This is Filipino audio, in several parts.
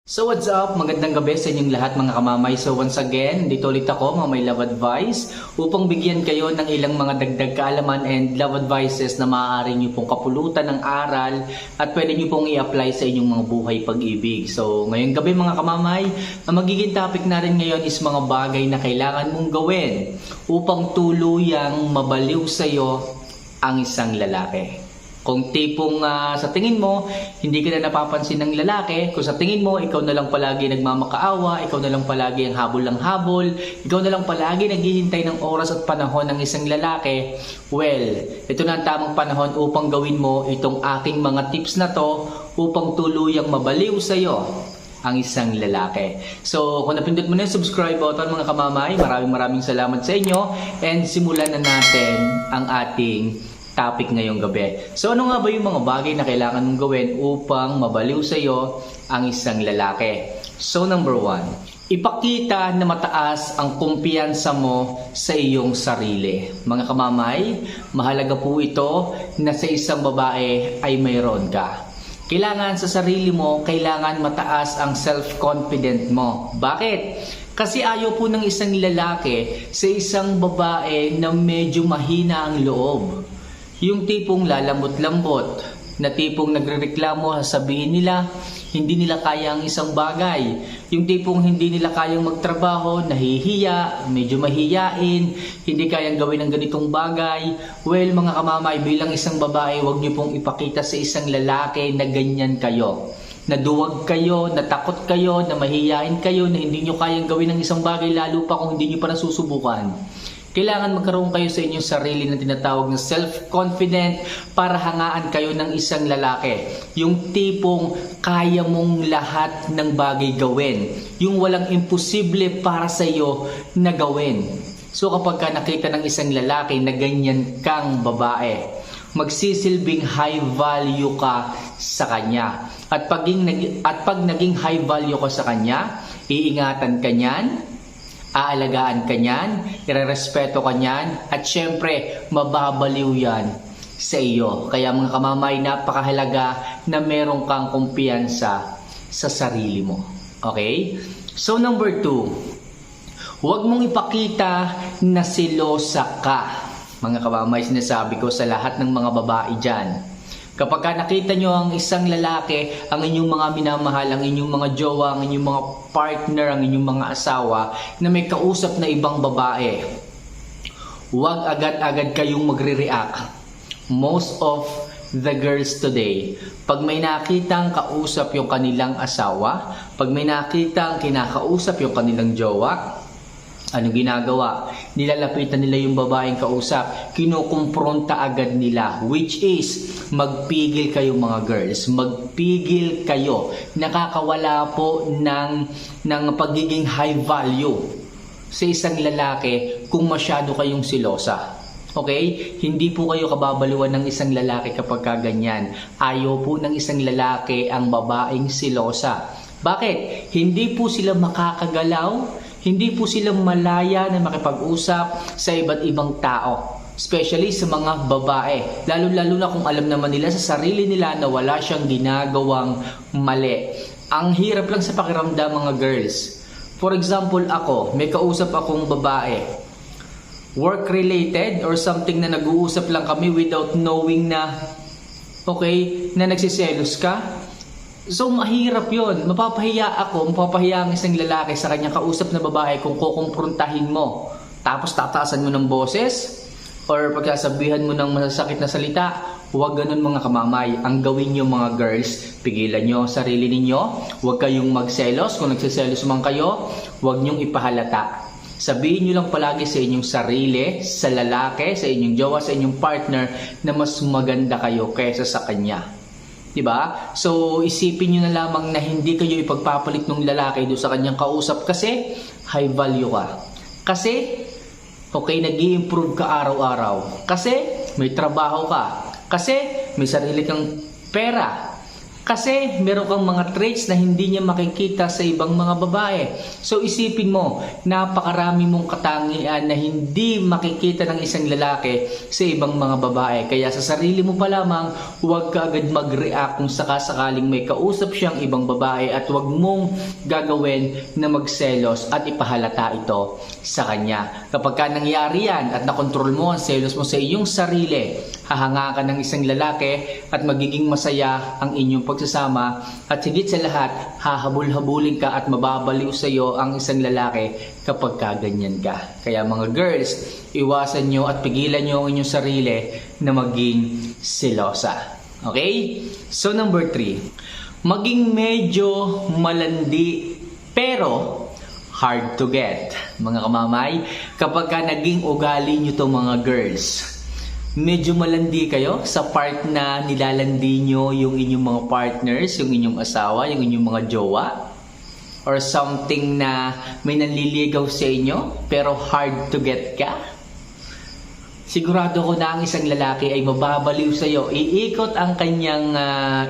So what's up? Magandang gabi sa inyong lahat mga kamamay. So once again, dito ulit ako mga may love advice upang bigyan kayo ng ilang mga dagdag kaalaman and love advices na maaari nyo pong kapulutan ng aral at pwede nyo pong i-apply sa inyong mga buhay pag-ibig. So ngayong gabi mga kamamay, ang magiging topic natin ngayon is mga bagay na kailangan mong gawin upang tuluyang mabaliw sa'yo ang isang lalaki. Kung tipong sa tingin mo, hindi ka na napapansin ng lalaki, kung sa tingin mo, ikaw na lang palagi nagmamakaawa, ikaw na lang palagi ang habol ng habol, ikaw na lang palagi naghihintay ng oras at panahon ng isang lalaki, well, ito na ang tamang panahon upang gawin mo itong aking mga tips na to upang tuluyang mabaliw sa'yo ang isang lalaki. So, kung napindot mo na yung subscribe button mga kamamay, maraming salamat sa inyo and simulan na natin ang ating topic ngayong gabi. So ano nga ba yung mga bagay na kailangan mong gawin upang mabaliw sa iyo ang isang lalaki? So number 1, ipakita na mataas ang kumpiyansa mo sa iyong sarili. Mga kamamay, mahalaga po ito na sa isang babae ay mayroon ka. Kailangan sa sarili mo, kailangan mataas ang self-confident mo. Bakit? Kasi ayaw po ng isang lalaki sa isang babae na medyo mahina ang loob. Yung tipong lalambot-lambot, na tipong nagrereklamo, sabihin nila, hindi nila kaya ang isang bagay. Yung tipong hindi nila kayang magtrabaho, nahihiya, medyo mahiyain, hindi kayang gawin ang ganitong bagay. Well, mga kamamay, bilang isang babae, huwag niyo pong ipakita sa isang lalaki na ganyan kayo. Na duwag kayo, na takot kayo, na mahiyain kayo, na hindi nyo kayang gawin ang isang bagay, lalo pa kung hindi nyo pa nasusubukan. Kailangan magkaroon kayo sa inyong sarili na tinatawag na self-confident para hangaan kayo ng isang lalaki. Yung tipong kaya mong lahat ng bagay gawin. Yung walang imposible para sa iyo na gawin. So kapag ka nakita ng isang lalaki na ganyan kang babae, magsisilbing high value ka sa kanya. At pag naging high value ka sa kanya, iingatan ka niyan, aalagaan ka niyan, irerespeto ka niyan, at syempre, mababaliw yan sa iyo. Kaya mga kamamay, napakahalaga na meron kang kumpiyansa sa sarili mo. Okay? So number 2, huwag mong ipakita na selosa ka. Mga kamamay, sinasabi ko sa lahat ng mga babae dyan. Kapag ka nakita nyo ang isang lalaki, ang inyong mga minamahal, ang inyong mga jowa, ang inyong mga partner, ang inyong mga asawa, na may kausap na ibang babae, huwag agad-agad kayong magre-react. Most of the girls today, pag may nakitang kausap yung kanilang asawa, pag may nakitang kinakausap yung kanilang jowa, ano ginagawa? Nilalapitan nila yung babaeng kausap, kinukumpronta agad nila, which is, magpigil kayo mga girls, magpigil kayo. Nakakawala po ng pagiging high value sa isang lalaki kung masyado kayong silosa. Okay? Hindi po kayo kababaliwan ng isang lalaki kapag kaganyan. Ayaw po ng isang lalaki ang babaeng silosa. Bakit? Hindi po sila makakagalaw, hindi po sila malaya na makipag-usap sa iba't ibang tao. Especially sa mga babae. Lalo-lalo na kung alam naman nila sa sarili nila na wala siyang ginagawang mali. Ang hirap lang sa pakiramdam mga girls. For example ako, may kausap akong babae. Work-related or something na nag-uusap lang kami without knowing na, okay, na nagsiselos ka. So mahirap yon. Mapapahiya ang isang lalaki sa kanyang kausap na babae kung kukumprontahin mo. Tapos tataasan mo ng boses or pagsasabihan mo ng masasakit na salita. Huwag ganun mga kamamay. Ang gawin nyo mga girls, pigilan nyo sarili ninyo. Huwag kayong magselos. Kung nagsiselos man kayo, huwag nyong ipahalata. Sabihin nyo lang palagi sa inyong sarili, sa lalaki, sa inyong jowa, sa inyong partner na mas maganda kayo kaysa sa kanya. Diba? So, isipin nyo na lamang na hindi kayo ipagpapalit ng lalaki doon sa kanyang kausap kasi high value ka. Kasi, okay, nag-i-improve ka araw-araw. Kasi, may trabaho ka. Kasi, may sarili kang pera. Kasi meron kang mga traits na hindi niya makikita sa ibang mga babae. So isipin mo, napakarami mong katangian na hindi makikita ng isang lalaki sa ibang mga babae. Kaya sa sarili mo pa lamang, huwag ka agad mag-react kung sakasakaling may kausap siyang ibang babae at huwag mong gagawin na magselos at ipahalata ito sa kanya. Kapag ka nangyari yan at nakontrol mo ang selos mo sa iyong sarili, hahanga ka ng isang lalaki at magiging masaya ang inyong pagsasama at higit sa lahat, hahabol-habulin ka at mababaliw sa iyo ang isang lalaki kapag kaganyan ka. Kaya mga girls, iwasan nyo at pigilan nyo ang inyong sarili na maging selosa. Okay? So number 3, maging medyo malandi pero hard to get. Mga kamamay, kapag ka naging ugali nyo to mga girls, medyo malandi kayo sa part na nilalandi nyo yung inyong mga partners, yung inyong asawa, yung inyong mga jowa, or something na may nanliligaw sa inyo pero hard to get ka, sigurado ko na ang isang lalaki ay mababaliw sa iyo. Iikot ang kanyang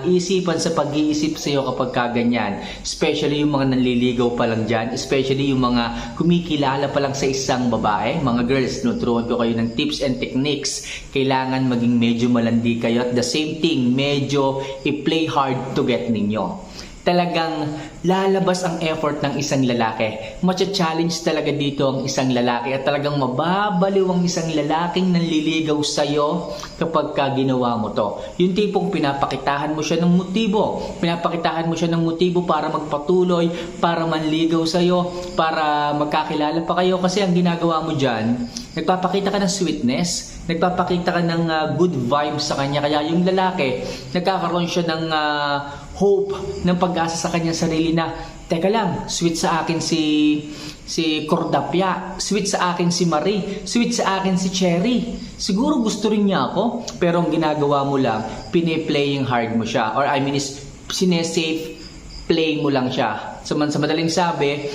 isipan sa pag-iisip sa iyo kapag kaganyan. Especially yung mga nanliligaw pa lang dyan. Especially yung mga kumikilala pa lang sa isang babae. Mga girls, nuturuan ko kayo ng tips and techniques. Kailangan maging medyo malandi kayo. At the same thing, medyo i-play hard to get ninyo. Talagang lalabas ang effort ng isang lalaki. Matcha-challenge talaga dito ang isang lalaki at talagang mababaliw ang isang lalaking nanliligaw sa'yo kapag ka ginawa mo to. Yung tipong pinapakitahan mo siya ng motibo. Pinapakitahan mo siya ng motibo para magpatuloy, para manligaw sa'yo, para magkakilala pa kayo. Kasi ang ginagawa mo dyan, nagpapakita ka ng sweetness, nagpapakita ka ng good vibes sa kanya. Kaya yung lalaki, nagkakaroon siya ng hope, ng pag-asa sa kanyang sarili na, teka lang, sweet sa akin si Cordapia, sweet sa akin si Marie, sweet sa akin si Cherry. Siguro gusto rin niya ako, pero ang ginagawa mo lang, pine-playing hard mo siya. Or I mean, sine-safe play mo lang siya. Sa madaling sabi,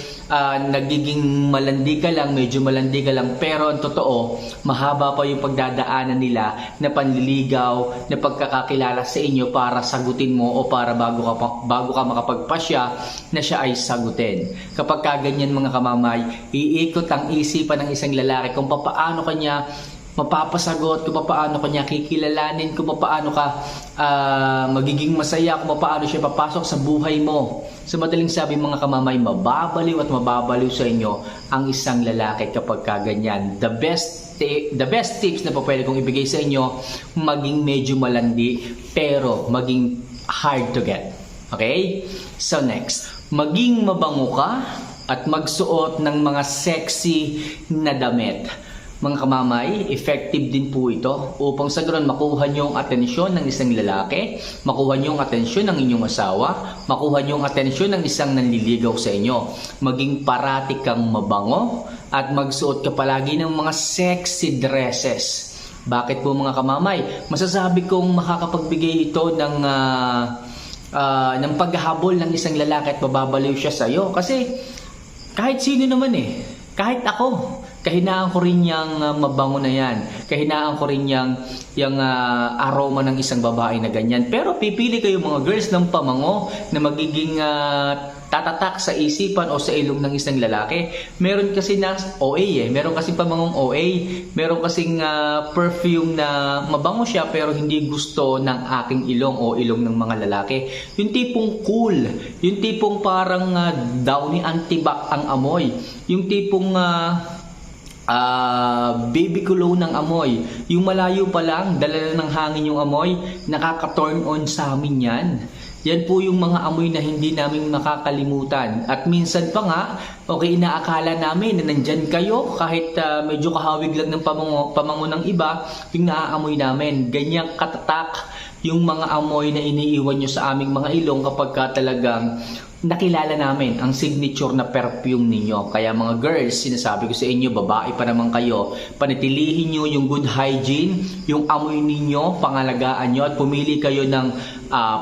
nagiging malandi ka lang, medyo malandi ka lang, pero ang totoo, mahaba pa yung pagdadaanan nila na panliligaw, na pagkakakilala sa inyo para sagutin mo o para bago ka makapagpasya na siya ay sagutin. Kapag kaganyan mga kamamay, iikot ang isipan ng isang lalaki kung paano kanya mapapasagot, kung paano kanya kikilalanin, kung paano ka magiging masaya, kung paano siya papasok sa buhay mo. Sa madaling sabi mga kamamay, mababaliw at mababaliw sa inyo ang isang lalaki kapag kaganyan. The best tips na pwede kong ibigay sa inyo, maging medyo malandi pero maging hard to get. Okay? So next, maging mabango ka at magsuot ng mga sexy na damit. Mga kamamay, effective din po ito upang sa ganoon makuha niyo ang atensyon ng isang lalaki, makuha niyo ang atensyon ng inyong asawa, makuha niyo ang atensyon ng isang nanliligaw sa inyo. Maging parati kang mabango at magsuot ka palagi ng mga sexy dresses. Bakit po mga kamamay? Masasabi kong makakapagbigay ito ng paghahabol ng isang lalaki at mababaliw siya sa iyo. Kasi kahit sino naman kahit ako, kahinaan ko rin yung mabango na yan. Kahinaan ko rin yung aroma ng isang babae na ganyan. Pero pipili kayo mga girls ng pamango na magiging tatatak sa isipan o sa ilong ng isang lalaki. Meron kasi na OA Meron kasing pamangong OA. Meron kasing perfume na mabango siya pero hindi gusto ng aking ilong o ilong ng mga lalaki. Yung tipong cool. Yung tipong parang downy antibac ang amoy. Yung tipong baby cologne ng amoy. Yung malayo pa lang, dala ng hangin yung amoy, nakaka-turn on sa amin yan. Yan po yung mga amoy na hindi namin makakalimutan. At minsan pa nga, inaakala namin na nandyan kayo kahit medyo kahawig lang ng pamango ng iba, yung naaamoy namin. Ganyang katatak yung mga amoy na iniiwan nyo sa aming mga ilong kapag talagang nakilala namin ang signature na perfume ninyo. Kaya mga girls, sinasabi ko sa inyo, babae pa naman kayo, panatilihin nyo yung good hygiene, yung amoy ninyo, pangalagaan nyo at pumili kayo ng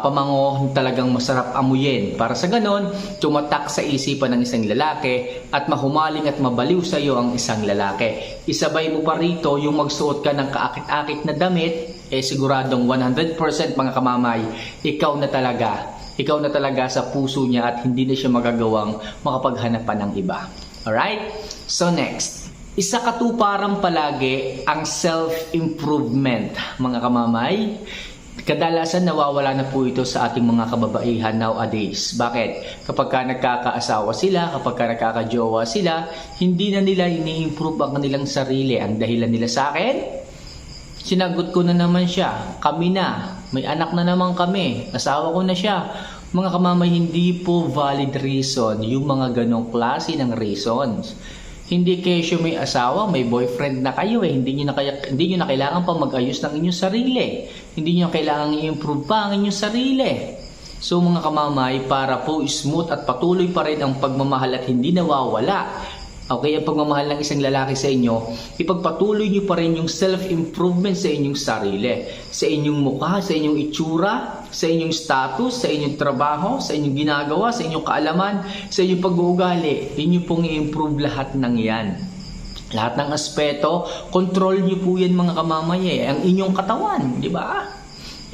pamango talagang masarap amuyin. Para sa ganon, tumatak sa isipan ng isang lalaki at mahumaling at mabaliw sa iyo ang isang lalaki. Isabay mo pa rito yung magsuot ka ng kaakit-akit na damit, siguradong 100% mga kamamay, ikaw na talaga ikaw na talaga sa puso niya at hindi na siya magagawang makapaghanapan ng iba. Alright? So next, isa katuparan palagi ang self-improvement, mga kamamay. Kadalasan nawawala na po ito sa ating mga kababaihan nowadays. Bakit? Kapag ka nagkakaasawa sila, kapag ka nagkakajowa sila, hindi na nila ini-improve ang kanilang sarili. Ang dahilan nila sa akin, sinagot ko na naman siya. Kami na. May anak na naman kami. Asawa ko na siya. Mga kamamay, hindi po valid reason yung mga ganong klase ng reasons. Hindi kayo may asawa, may boyfriend na kayo hindi nyo na kailangan pa mag-ayos ng inyong sarili. Hindi nyo kailangan i-improve pa ang inyong sarili. So mga kamamay, para po smooth at patuloy pa rin ang pagmamahal at hindi nawawala, okay, ang pagmamahal ng isang lalaki sa inyo, ipagpatuloy nyo pa rin yung self-improvement sa inyong sarili. Sa inyong mukha, sa inyong itsura, sa inyong status, sa inyong trabaho, sa inyong ginagawa, sa inyong kaalaman, sa inyong pag-uugali. Inyo pong i-improve lahat ng yan. Lahat ng aspeto, control nyo po yan mga kamamay. Ang inyong katawan, di ba?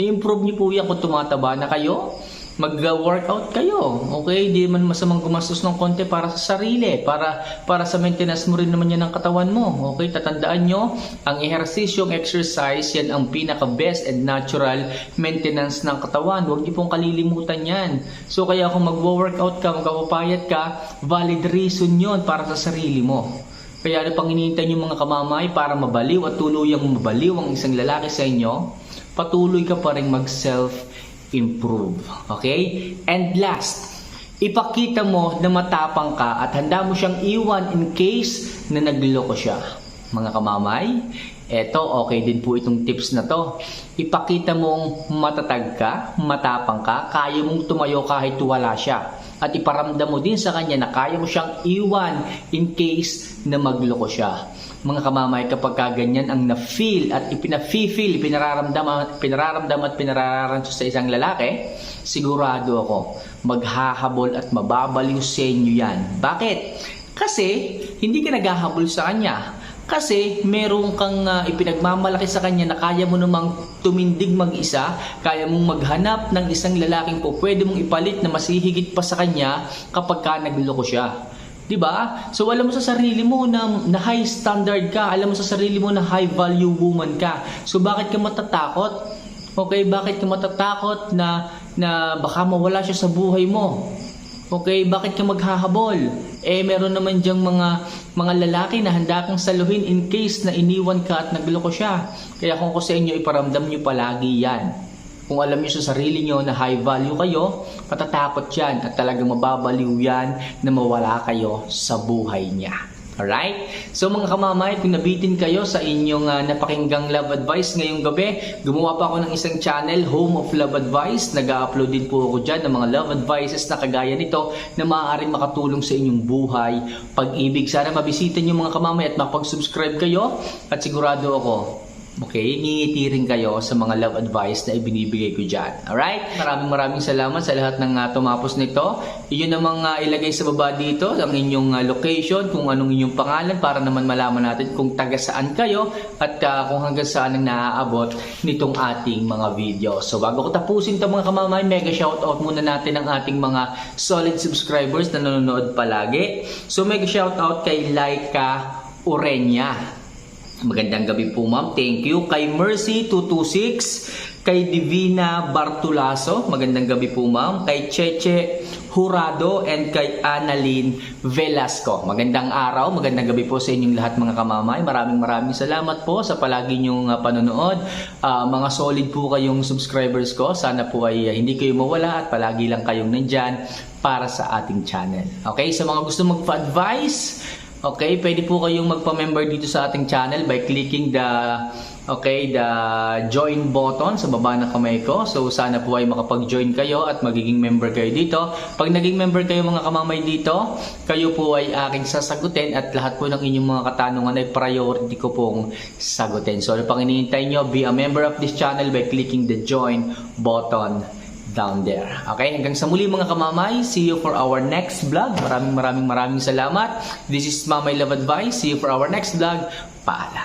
I-improve nyo po yan kung tumataba na kayo. Mag-workout kayo, okay? Hindi man masamang gumastos ng konti para sa sarili, para sa maintenance mo rin naman yan ng katawan mo, okay? Tatandaan nyo, ang ehercisyong exercise, yan ang pinaka-best and natural maintenance ng katawan. Huwag niyo pong kalilimutan yan. So kaya kung mag-workout ka, magpapayat ka, valid reason yon para sa sarili mo. Kaya ano pang hinihintay nyo mga kamamay para mabaliw at tuluyang mabaliw ang isang lalaki sa inyo, patuloy ka pa rin mag-self-improve. Okay? And last, ipakita mo na matapang ka at handa mo siyang iwan in case na nagloko siya. Mga kamamay, eto okay din po itong tips na to. Ipakita mong matatag ka, matapang ka, kaya mong tumayo kahit wala siya. At iparamdam mo din sa kanya na kaya mo siyang iwan in case na magloko siya. Mga kamamay, kapag ganyan ang na-feel at pinararamdam at pinararanso sa isang lalaki, sigurado ako, maghahabol at mababaliw sa inyo yan. Bakit? Kasi, hindi ka naghahabol sa kanya. Kasi, meron kang ipinagmamalaki sa kanya na kaya mo namang tumindig mag-isa, kaya mong maghanap ng isang lalaking po pwede mong ipalit na masihigit pa sa kanya kapag ka nagloko siya. Diba? So alam mo sa sarili mo na high standard ka, alam mo sa sarili mo na high value woman ka. So bakit ka matatakot? Okay, bakit ka matatakot na baka mawala siya sa buhay mo? Okay, bakit ka maghahabol? Meron naman diyang mga lalaki na handa kang saluhin in case na iniwan ka at nagloko siya. Kaya kung ko sa inyo, iparamdam nyo palagi yan. Kung alam niyo sa sarili niyo na high value kayo, matatakot yan at talagang mababaliw yan na mawala kayo sa buhay niya. Alright? So mga kamamay, kung nabitin kayo sa inyong napakinggang love advice ngayong gabi, gumawa pa ako ng isang channel, Home of Love Advice. Nag-upload din po ako dyan ng mga love advices na kagaya nito na maaaring makatulong sa inyong buhay, pag-ibig. Sana mabisita niyo mga kamamay at mapag-subscribe kayo at sigurado ako, okay, ngingiti rin kayo sa mga love advice na ibinibigay ko dyan. Alright? Maraming salamat sa lahat ng tumapos nito. Iyon namang ilagay sa baba dito ang inyong location, kung anong inyong pangalan para naman malaman natin kung taga saan kayo at kung hanggang saan ang naaabot nitong ating mga video. So bago ko tapusin ito mga kamamay, mega shoutout muna natin ang ating mga solid subscribers na nanonood palagi. So mega shoutout kay Laika Urenya. Magandang gabi po ma'am, thank you. Kay Mercy226, kay Divina Bartulaso, magandang gabi po ma'am. Kay Cheche Jurado and kay Annalyn Velasco, magandang araw, magandang gabi po sa inyong lahat mga kamamay. Maraming salamat po sa palagi nyong panonood. Mga solid po kayong subscribers ko, sana po ay hindi kayo mawala at palagi lang kayong nandyan para sa ating channel. Okay, sa mga gusto magpa-advise, okay, pwede po kayong magpa-member dito sa ating channel by clicking the join button sa baba ng kamay ko. So sana po ay makapag-join kayo at magiging member kayo dito. Pag naging member kayo mga kamamay dito, kayo po ay aking sasagutin at lahat po ng inyong mga katanungan ay priority ko pong sagutin. So ano pang hinihintay nyo? Be a member of this channel by clicking the join button down there. Okay, hanggang sa muli mga kamamay. See you for our next vlog. Maraming salamat. This is Mamay Love Advice. See you for our next vlog. Paalam.